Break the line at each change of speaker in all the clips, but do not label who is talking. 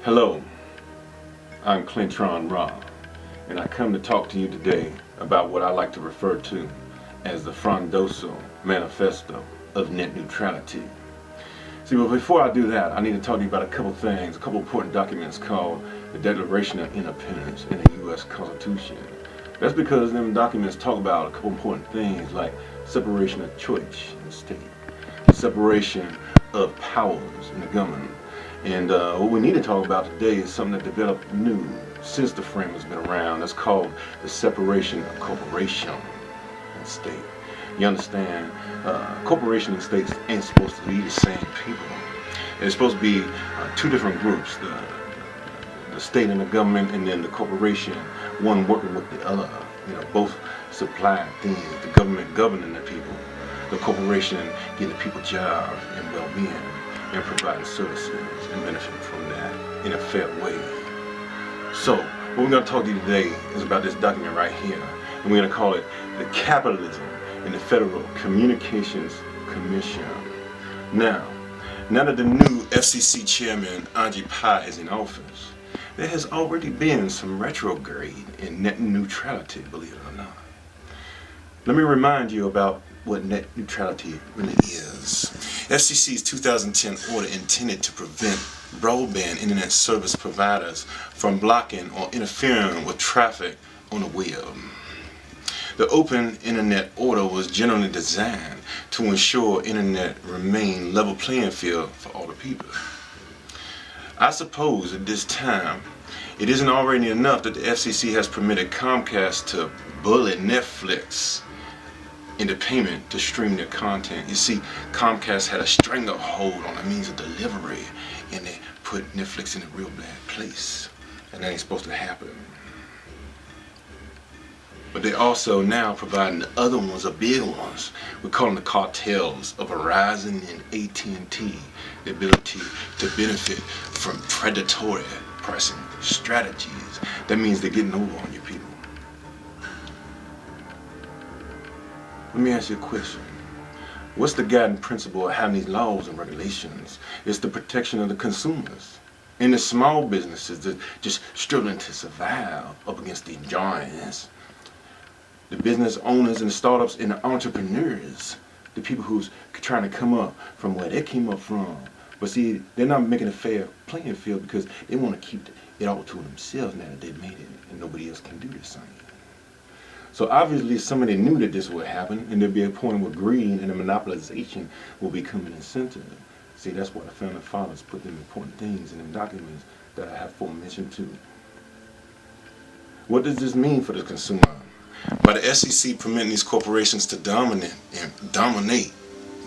Hello, I'm Clintron Ra, and I come to talk to you today about what I like to refer to as the Frondoso Manifesto of Net Neutrality. See, but before I do that, I need to talk to you about a couple things, a couple important documents called the Declaration of Independence and the U.S. Constitution. That's because them documents talk about a couple important things like separation of church and state, separation of powers in the government. And what we need to talk about today is something that developed new since the frame has been around. That's called the separation of corporation and state. You understand, corporation and states ain't supposed to be the same people. It's supposed to be two different groups, the state and the government, and then the corporation, one working with the other. You know, both supplying things, the government governing the people, the corporation getting the people jobs and well-being, and providing services and benefit from that in a fair way. So, what we're going to talk to you today is about this document right here, and we're going to call it the Capitalism in the Federal Communications Commission. Now that the new FCC chairman, Angie Pai, is in office, there has already been some retrograde in net neutrality, believe it or not. Let me remind you about what net neutrality really is. FCC's 2010 order intended to prevent broadband internet service providers from blocking or interfering with traffic on the web. The Open Internet Order was generally designed to ensure internet remained level playing field for all the people. I suppose at this time it isn't already enough that the FCC has permitted Comcast to bully Netflix into payment to stream their content. You see, Comcast had a stranglehold on the means of delivery, and they put Netflix in a real bad place, and that ain't supposed to happen. But they also now providing the other ones, the big ones. We call them the cartels of Verizon and AT&T, the ability to benefit from predatory pricing strategies. That means they're getting over on you people. Let me ask you a question. What's the guiding principle of having these laws and regulations? It's the protection of the consumers and the small businesses that just struggling to survive up against the giants. The business owners and the startups and the entrepreneurs, the people who's trying to come up from where they came up from. But see, they're not making a fair playing field because they want to keep it all to themselves now that they've made it and nobody else can do this thing. So obviously somebody knew that this would happen, and there'd be a point where greed and the monopolization will become an incentive. See, that's why the founding fathers put them important things in them documents that I have aforementioned too. What does this mean for the consumer? By the FCC permitting these corporations to dominate,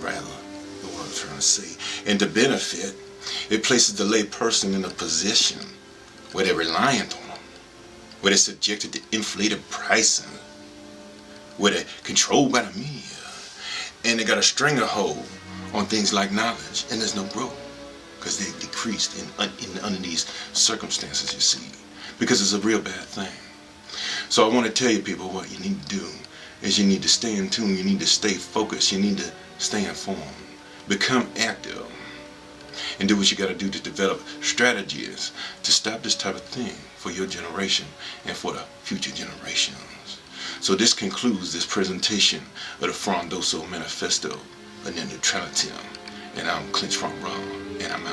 rather, what I'm trying to say, and to benefit, it places the lay person in a position where they're reliant on them, where they're subjected to inflated pricing, where they're controlled by the media, and they got a stranglehold on things like knowledge, and there's no growth because they decreased under these circumstances, you see, because it's a real bad thing. So I want to tell you people what you need to do is you need to stay in tune, you need to stay focused, you need to stay informed, become active, and do what you got to do to develop strategies to stop this type of thing for your generation and for the future generations. So this concludes this presentation of the Frondoso Manifesto of Net Neutrality, and I'm Clintron Ra, and I'm